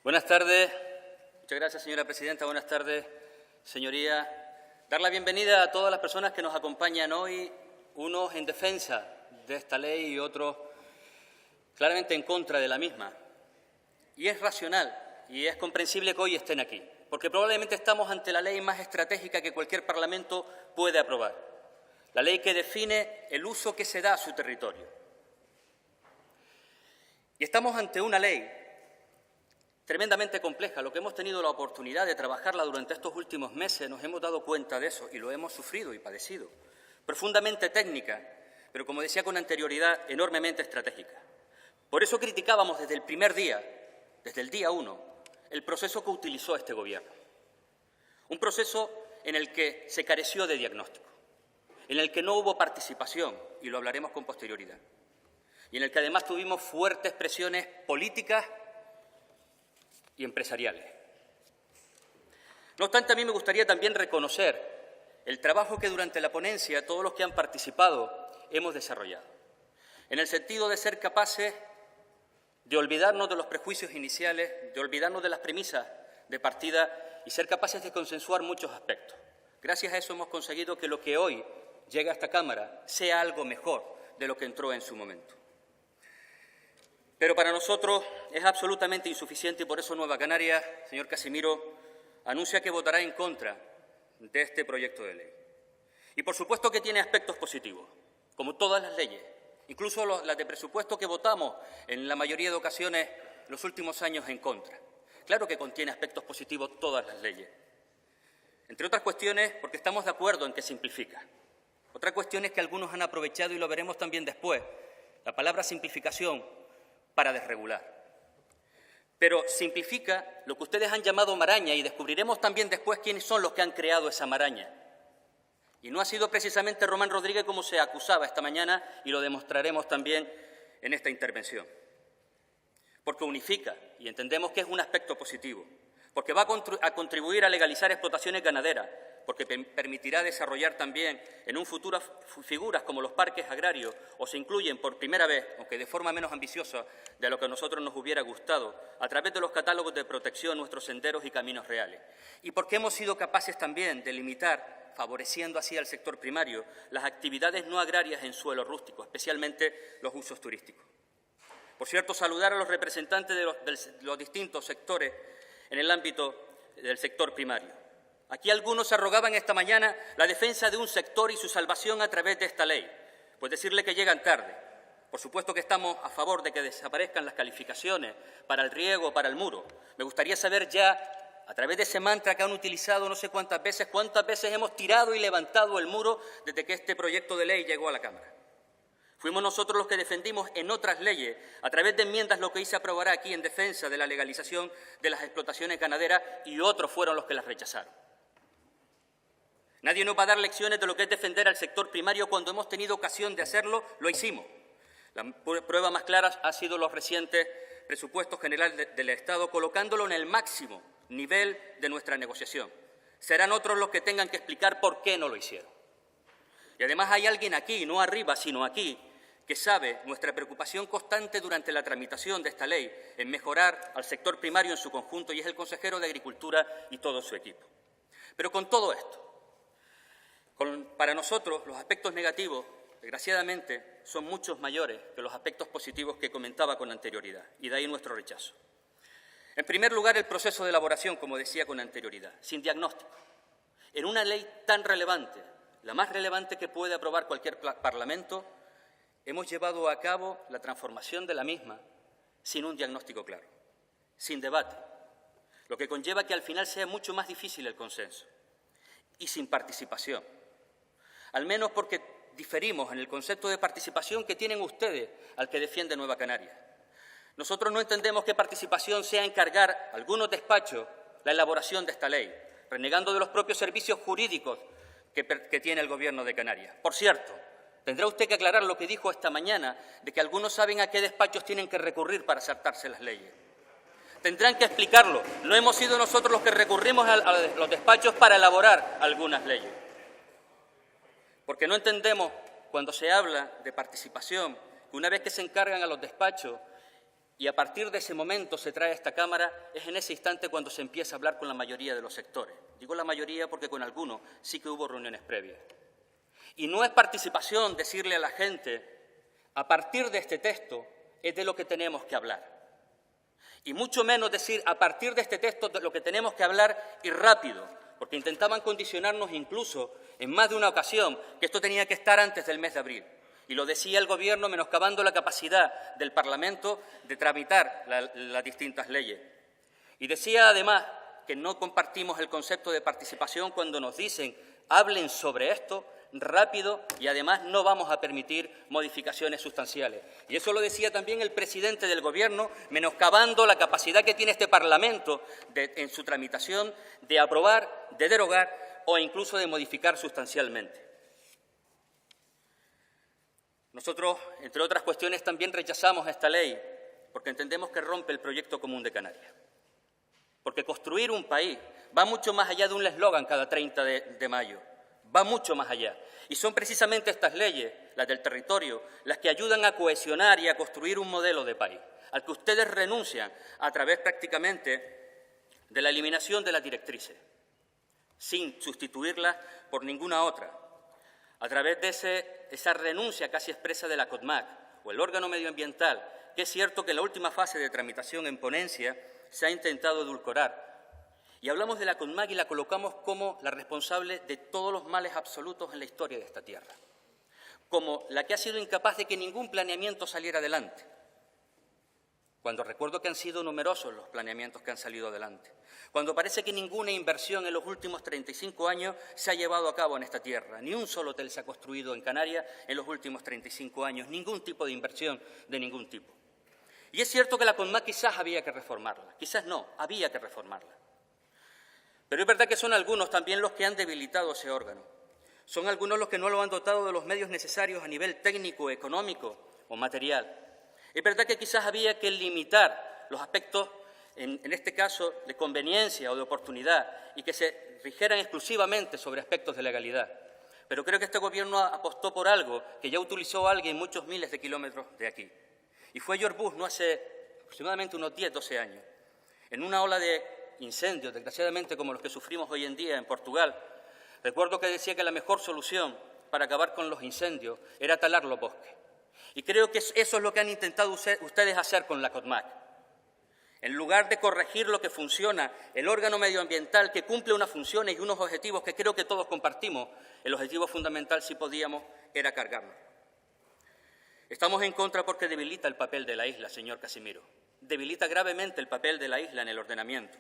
Buenas tardes. Muchas gracias, señora presidenta. Buenas tardes, señorías. Dar la bienvenida a todas las personas que nos acompañan hoy, unos en defensa de esta ley y otros claramente en contra de la misma. Y es racional y es comprensible que hoy estén aquí, porque probablemente estamos ante la ley más estratégica que cualquier parlamento puede aprobar, la ley que define el uso que se da a su territorio. Y estamos ante una ley tremendamente compleja. Lo que hemos tenido la oportunidad de trabajarla durante estos últimos meses, nos hemos dado cuenta de eso y lo hemos sufrido y padecido. Profundamente técnica, pero como decía con anterioridad, enormemente estratégica. Por eso criticábamos desde el primer día, desde el día 1, el proceso que utilizó este Gobierno. Un proceso en el que se careció de diagnóstico, en el que no hubo participación, y lo hablaremos con posterioridad, y en el que además tuvimos fuertes presiones políticas y empresariales. No obstante, a mí me gustaría también reconocer el trabajo que durante la ponencia todos los que han participado hemos desarrollado, en el sentido de ser capaces de olvidarnos de los prejuicios iniciales, de olvidarnos de las premisas de partida y ser capaces de consensuar muchos aspectos. Gracias a eso hemos conseguido que lo que hoy llega a esta Cámara sea algo mejor de lo que entró en su momento. Pero para nosotros es absolutamente insuficiente y por eso Nueva Canarias, señor Casimiro, anuncia que votará en contra de este proyecto de ley. Y por supuesto que tiene aspectos positivos, como todas las leyes, incluso las de presupuesto que votamos en la mayoría de ocasiones los últimos años en contra. Claro que contiene aspectos positivos todas las leyes. Entre otras cuestiones, porque estamos de acuerdo en que simplifica. Otra cuestión es que algunos han aprovechado, y lo veremos también después, la palabra simplificación para desregular. Pero simplifica lo que ustedes han llamado maraña y descubriremos también después quiénes son los que han creado esa maraña. Y no ha sido precisamente Román Rodríguez como se acusaba esta mañana y lo demostraremos también en esta intervención. Porque unifica y entendemos que es un aspecto positivo, porque va a contribuir a legalizar explotaciones ganaderas, porque permitirá desarrollar también en un futuro figuras como los parques agrarios, o se incluyen por primera vez, aunque de forma menos ambiciosa de lo que a nosotros nos hubiera gustado, a través de los catálogos de protección nuestros senderos y caminos reales. Y porque hemos sido capaces también de limitar, favoreciendo así al sector primario, las actividades no agrarias en suelo rústico, especialmente los usos turísticos. Por cierto, saludar a los representantes de los distintos sectores en el ámbito del sector primario. Aquí algunos se arrogaban esta mañana la defensa de un sector y su salvación a través de esta ley, pues decirle que llegan tarde. Por supuesto que estamos a favor de que desaparezcan las calificaciones para el riego, para el muro. Me gustaría saber ya, a través de ese mantra que han utilizado no sé cuántas veces hemos tirado y levantado el muro desde que este proyecto de ley llegó a la Cámara. Fuimos nosotros los que defendimos en otras leyes, a través de enmiendas, lo que hoy se aprobará aquí en defensa de la legalización de las explotaciones ganaderas, y otros fueron los que las rechazaron. Nadie nos va a dar lecciones de lo que es defender al sector primario. Cuando hemos tenido ocasión de hacerlo, lo hicimos. La prueba más clara ha sido los recientes presupuestos generales del Estado, colocándolo en el máximo nivel de nuestra negociación. Serán otros los que tengan que explicar por qué no lo hicieron. Y además hay alguien aquí, no arriba, sino aquí, que sabe nuestra preocupación constante durante la tramitación de esta ley en mejorar al sector primario en su conjunto, y es el consejero de Agricultura y todo su equipo. Pero con todo esto, para nosotros los aspectos negativos, desgraciadamente, son muchos mayores que los aspectos positivos que comentaba con anterioridad, y de ahí nuestro rechazo. En primer lugar, el proceso de elaboración, como decía con anterioridad, sin diagnóstico. En una ley tan relevante, la más relevante que puede aprobar cualquier parlamento, hemos llevado a cabo la transformación de la misma sin un diagnóstico claro, sin debate, lo que conlleva que al final sea mucho más difícil el consenso, y sin participación. Al menos porque diferimos en el concepto de participación que tienen ustedes al que defiende Nueva Canarias. Nosotros no entendemos que participación sea encargar a algunos despachos la elaboración de esta ley, renegando de los propios servicios jurídicos que tiene el Gobierno de Canarias. Por cierto, tendrá usted que aclarar lo que dijo esta mañana, de que algunos saben a qué despachos tienen que recurrir para saltarse las leyes. Tendrán que explicarlo. No hemos sido nosotros los que recurrimos a los despachos para elaborar algunas leyes. Porque no entendemos, cuando se habla de participación, que una vez que se encargan a los despachos, y a partir de ese momento se trae a esta Cámara, es en ese instante cuando se empieza a hablar con la mayoría de los sectores. Digo la mayoría porque con algunos sí que hubo reuniones previas. Y no es participación decirle a la gente, a partir de este texto es de lo que tenemos que hablar. Y mucho menos decir, a partir de este texto de lo que tenemos que hablar y rápido, porque intentaban condicionarnos incluso en más de una ocasión que esto tenía que estar antes del mes de abril. Y lo decía el Gobierno menoscabando la capacidad del Parlamento de tramitar las distintas leyes. Y decía además que no compartimos el concepto de participación cuando nos dicen hablen sobre esto rápido y además no vamos a permitir modificaciones sustanciales. Y eso lo decía también el presidente del Gobierno, menoscabando la capacidad que tiene este Parlamento en su tramitación de aprobar, de derogar o incluso de modificar sustancialmente. Nosotros, entre otras cuestiones, también rechazamos esta ley porque entendemos que rompe el proyecto común de Canarias. Porque construir un país va mucho más allá de un eslogan cada 30 de mayo, va mucho más allá. Y son precisamente estas leyes, las del territorio, las que ayudan a cohesionar y a construir un modelo de país, al que ustedes renuncian a través prácticamente de la eliminación de las directrices, sin sustituirlas por ninguna otra, a través de esa renuncia casi expresa de la CODMAC o el órgano medioambiental, que es cierto que en la última fase de tramitación en ponencia se ha intentado edulcorar. Y hablamos de la CODMAC y la colocamos como la responsable de todos los males absolutos en la historia de esta tierra, como la que ha sido incapaz de que ningún planeamiento saliera adelante, cuando recuerdo que han sido numerosos los planeamientos que han salido adelante, cuando parece que ninguna inversión en los últimos 35 años se ha llevado a cabo en esta tierra, ni un solo hotel se ha construido en Canarias en los últimos 35 años, ningún tipo de inversión de ningún tipo. Y es cierto que la CODMAC quizás había que reformarla, quizás no, había que reformarla. Pero es verdad que son algunos también los que han debilitado ese órgano. Son algunos los que no lo han dotado de los medios necesarios a nivel técnico, económico o material. Es verdad que quizás había que limitar los aspectos, en este caso, de conveniencia o de oportunidad y que se rigieran exclusivamente sobre aspectos de legalidad. Pero creo que este Gobierno apostó por algo que ya utilizó alguien muchos miles de kilómetros de aquí. Y fue George Bush, no hace aproximadamente unos 10, 12 años, en una ola de incendios, desgraciadamente como los que sufrimos hoy en día en Portugal. Recuerdo que decía que la mejor solución para acabar con los incendios era talar los bosques. Y creo que eso es lo que han intentado ustedes hacer con la CODMAC. En lugar de corregir lo que funciona, el órgano medioambiental que cumple unas funciones y unos objetivos que creo que todos compartimos, el objetivo fundamental, si podíamos, era cargarlo. Estamos en contra porque debilita el papel de la isla, señor Casimiro. Debilita gravemente el papel de la isla en el ordenamiento.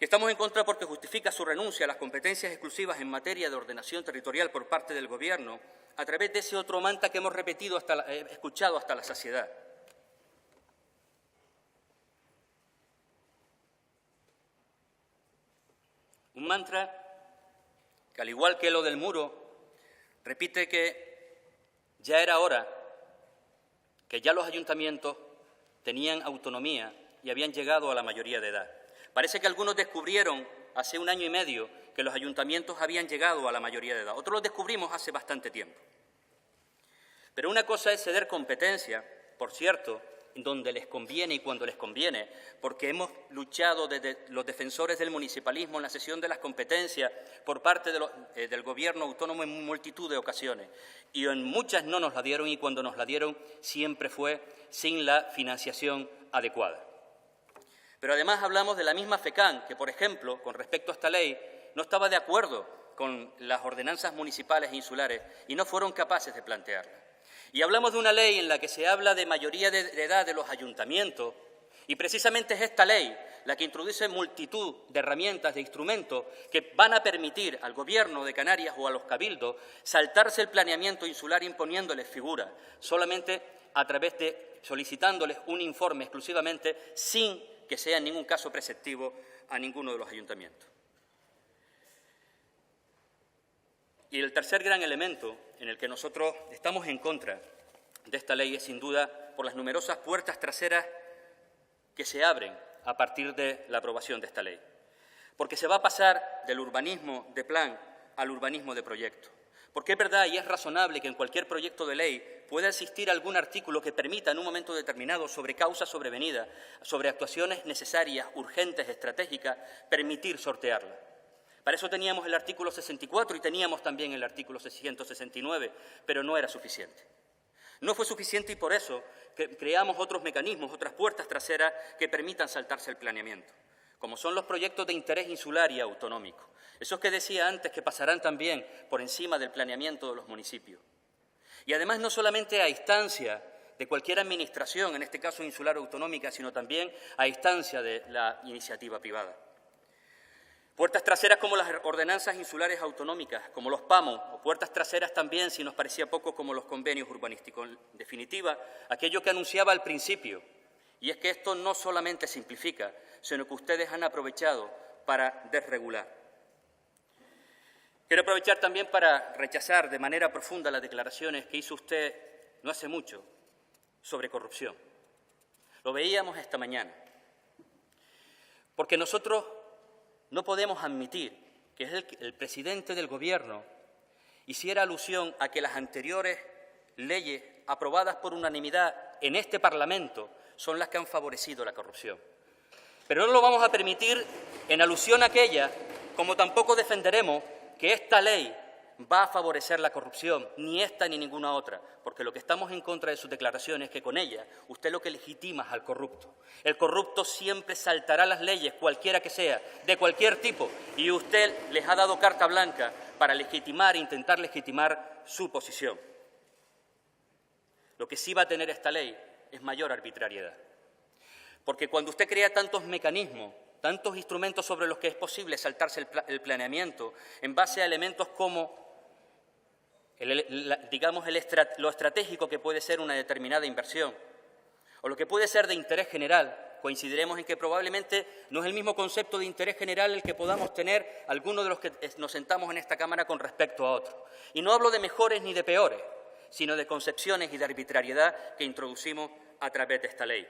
Estamos en contra porque justifica su renuncia a las competencias exclusivas en materia de ordenación territorial por parte del Gobierno a través de ese otro mantra que hemos escuchado hasta la saciedad. Un mantra que, al igual que lo del muro, repite que ya era hora, que ya los ayuntamientos tenían autonomía y habían llegado a la mayoría de edad. Parece que algunos descubrieron hace un año y medio que los ayuntamientos habían llegado a la mayoría de edad. Otros los descubrimos hace bastante tiempo. Pero una cosa es ceder competencia, por cierto, donde les conviene y cuando les conviene, porque hemos luchado desde los defensores del municipalismo en la cesión de las competencias por parte del Gobierno autónomo en multitud de ocasiones. Y en muchas no nos la dieron y cuando nos la dieron siempre fue sin la financiación adecuada. Pero además hablamos de la misma FECAN, que, por ejemplo, con respecto a esta ley, no estaba de acuerdo con las ordenanzas municipales e insulares y no fueron capaces de plantearla. Y hablamos de una ley en la que se habla de mayoría de edad de los ayuntamientos y precisamente es esta ley la que introduce multitud de herramientas, de instrumentos que van a permitir al Gobierno de Canarias o a los cabildos saltarse el planeamiento insular imponiéndoles figuras, solamente a través de solicitándoles un informe exclusivamente sin que sea en ningún caso preceptivo a ninguno de los ayuntamientos. Y el tercer gran elemento en el que nosotros estamos en contra de esta ley es, sin duda, por las numerosas puertas traseras que se abren a partir de la aprobación de esta ley. Porque se va a pasar del urbanismo de plan al urbanismo de proyecto. Porque es verdad y es razonable que en cualquier proyecto de ley pueda existir algún artículo que permita en un momento determinado, sobre causa sobrevenida, sobre actuaciones necesarias, urgentes, estratégicas, permitir sortearla. Para eso teníamos el artículo 64 y teníamos también el artículo 169, pero no era suficiente. No fue suficiente y por eso creamos otros mecanismos, otras puertas traseras que permitan saltarse el planeamiento, como son los proyectos de interés insular y autonómico, esos que decía antes que pasarán también por encima del planeamiento de los municipios. Y además no solamente a instancia de cualquier administración, en este caso insular o autonómica, sino también a instancia de la iniciativa privada. Puertas traseras como las ordenanzas insulares autonómicas, como los PAMO, o puertas traseras también, si nos parecía poco, como los convenios urbanísticos. En definitiva, aquello que anunciaba al principio, y es que esto no solamente simplifica, sino que ustedes han aprovechado para desregular. Quiero aprovechar también para rechazar de manera profunda las declaraciones que hizo usted no hace mucho sobre corrupción. Lo veíamos esta mañana, porque nosotros no podemos admitir que el presidente del Gobierno hiciera alusión a que las anteriores leyes aprobadas por unanimidad en este Parlamento son las que han favorecido la corrupción. Pero no lo vamos a permitir en alusión a aquella, como tampoco defenderemos que esta ley va a favorecer la corrupción, ni esta ni ninguna otra, porque lo que estamos en contra de sus declaraciones es que con ella usted lo que legitima es al corrupto. El corrupto siempre saltará las leyes, cualquiera que sea, de cualquier tipo, y usted les ha dado carta blanca para legitimar, intentar legitimar su posición. Lo que sí va a tener esta ley es mayor arbitrariedad, porque cuando usted crea tantos mecanismos, tantos instrumentos sobre los que es posible saltarse el planeamiento, en base a elementos como lo estratégico que puede ser una determinada inversión, o lo que puede ser de interés general, coincidiremos en que probablemente no es el mismo concepto de interés general el que podamos tener algunos de los que nos sentamos en esta Cámara con respecto a otros. Y no hablo de mejores ni de peores, sino de concepciones y de arbitrariedad que introducimos a través de esta ley.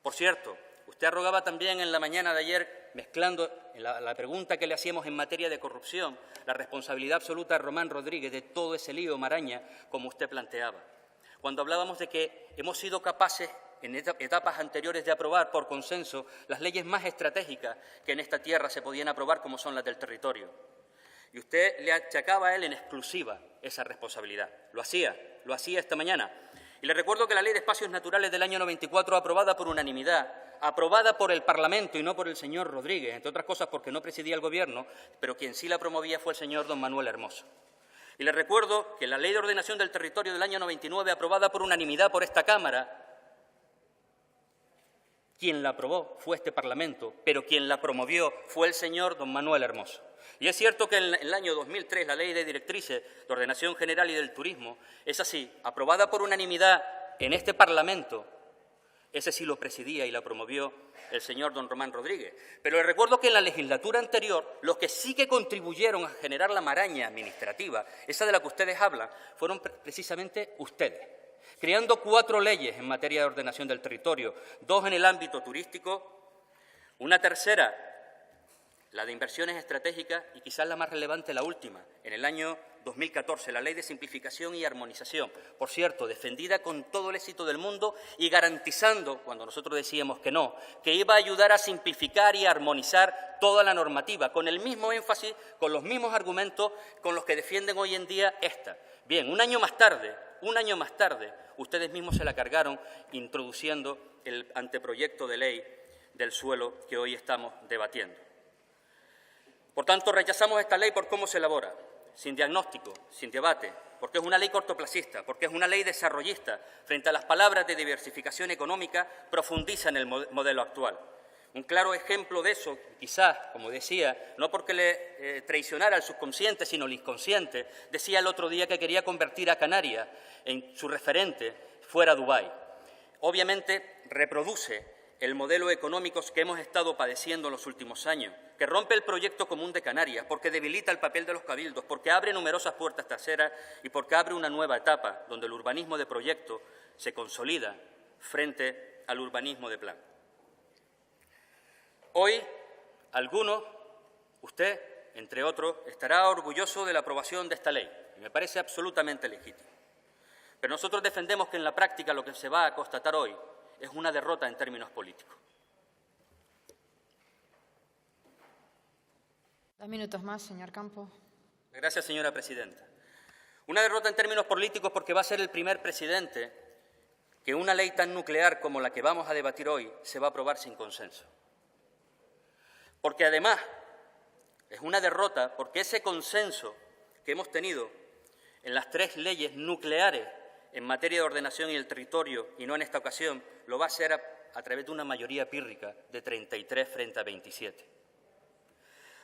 Por cierto, usted arrogaba también en la mañana de ayer, mezclando la pregunta que le hacíamos en materia de corrupción, la responsabilidad absoluta de Román Rodríguez de todo ese lío maraña, como usted planteaba. Cuando hablábamos de que hemos sido capaces, en etapas anteriores, de aprobar por consenso las leyes más estratégicas que en esta tierra se podían aprobar, como son las del territorio. Y usted le achacaba a él en exclusiva esa responsabilidad. Lo hacía esta mañana. Y le recuerdo que la Ley de Espacios Naturales del año 94, aprobada por unanimidad, aprobada por el Parlamento y no por el señor Rodríguez, entre otras cosas porque no presidía el Gobierno, pero quien sí la promovía fue el señor don Manuel Hermoso. Y le recuerdo que la Ley de Ordenación del Territorio del año 99, aprobada por unanimidad por esta Cámara, quien la aprobó fue este Parlamento, pero quien la promovió fue el señor don Manuel Hermoso. Y es cierto que en el año 2003 la Ley de Directrices de Ordenación General y del Turismo es así, aprobada por unanimidad en este Parlamento. Ese sí lo presidía y la promovió el señor don Román Rodríguez. Pero le recuerdo que en la legislatura anterior, los que sí que contribuyeron a generar la maraña administrativa, esa de la que ustedes hablan, fueron precisamente ustedes, creando 4 leyes en materia de ordenación del territorio, 2 en el ámbito turístico, una tercera, la de inversiones estratégicas, y quizás la más relevante, la última, en el año 2014, la Ley de Simplificación y Armonización, por cierto, defendida con todo el éxito del mundo y garantizando, cuando nosotros decíamos que no, que iba a ayudar a simplificar y a armonizar toda la normativa, con el mismo énfasis, con los mismos argumentos con los que defienden hoy en día esta. Bien, un año más tarde, ustedes mismos se la cargaron introduciendo el anteproyecto de ley del suelo que hoy estamos debatiendo. Por tanto, rechazamos esta ley por cómo se elabora, sin diagnóstico, sin debate, porque es una ley cortoplacista, porque es una ley desarrollista. Frente a las palabras de diversificación económica, profundiza en el modelo actual. Un claro ejemplo de eso, quizás, como decía, no porque le traicionara al subconsciente, sino al inconsciente, decía el otro día que quería convertir a Canarias en su referente fuera Dubái. Obviamente, reproduce el modelo económico que hemos estado padeciendo en los últimos años, que rompe el proyecto común de Canarias, porque debilita el papel de los cabildos, porque abre numerosas puertas traseras y porque abre una nueva etapa donde el urbanismo de proyecto se consolida frente al urbanismo de plan. Hoy, algunos, usted, entre otros, estará orgulloso de la aprobación de esta ley, y me parece absolutamente legítimo. Pero nosotros defendemos que en la práctica lo que se va a constatar hoy es una derrota en términos políticos. 2 minutos más, señor Campo. Gracias, señora presidenta. Una derrota en términos políticos porque va a ser el primer presidente que una ley tan nuclear como la que vamos a debatir hoy se va a aprobar sin consenso. Porque además es una derrota porque ese consenso que hemos tenido en las 3 leyes nucleares en materia de ordenación y el territorio, y no en esta ocasión, lo va a hacer a través de una mayoría pírrica de 33 frente a 27.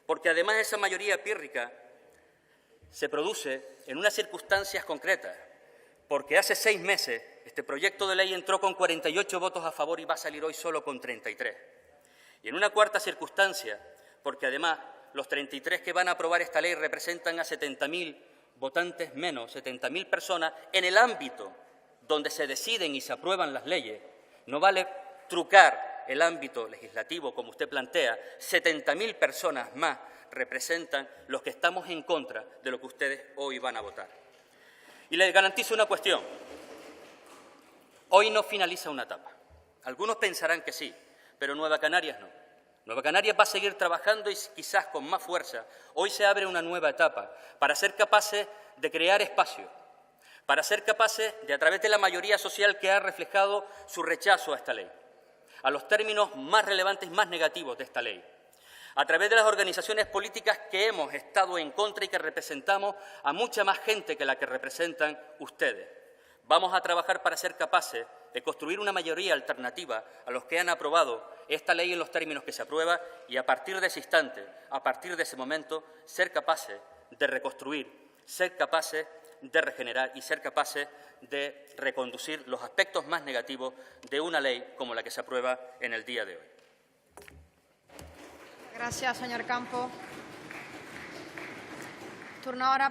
Porque además esa mayoría pírrica se produce en unas circunstancias concretas, porque hace 6 meses este proyecto de ley entró con 48 votos a favor y va a salir hoy solo con 33. Y en una cuarta circunstancia, porque además los 33 que van a aprobar esta ley representan a 70.000 votantes menos, 70.000 personas en el ámbito donde se deciden y se aprueban las leyes. No vale trucar el ámbito legislativo, como usted plantea. 70.000 personas más representan los que estamos en contra de lo que ustedes hoy van a votar. Y les garantizo una cuestión. Hoy no finaliza una etapa. Algunos pensarán que sí, pero Nueva Canarias no. Nueva Canarias va a seguir trabajando y quizás con más fuerza. Hoy se abre una nueva etapa para ser capaces de crear espacio, para ser capaces de, a través de la mayoría social que ha reflejado su rechazo a esta ley, a los términos más relevantes y más negativos de esta ley, a través de las organizaciones políticas que hemos estado en contra y que representamos a mucha más gente que la que representan ustedes. Vamos a trabajar para ser capaces de construir una mayoría alternativa a los que han aprobado esta ley en los términos que se aprueba y a partir de ese instante, a partir de ese momento, ser capaces de reconstruir, ser capaces de regenerar y ser capaces de reconducir los aspectos más negativos de una ley como la que se aprueba en el día de hoy. Gracias, señor Campo. Turno ahora.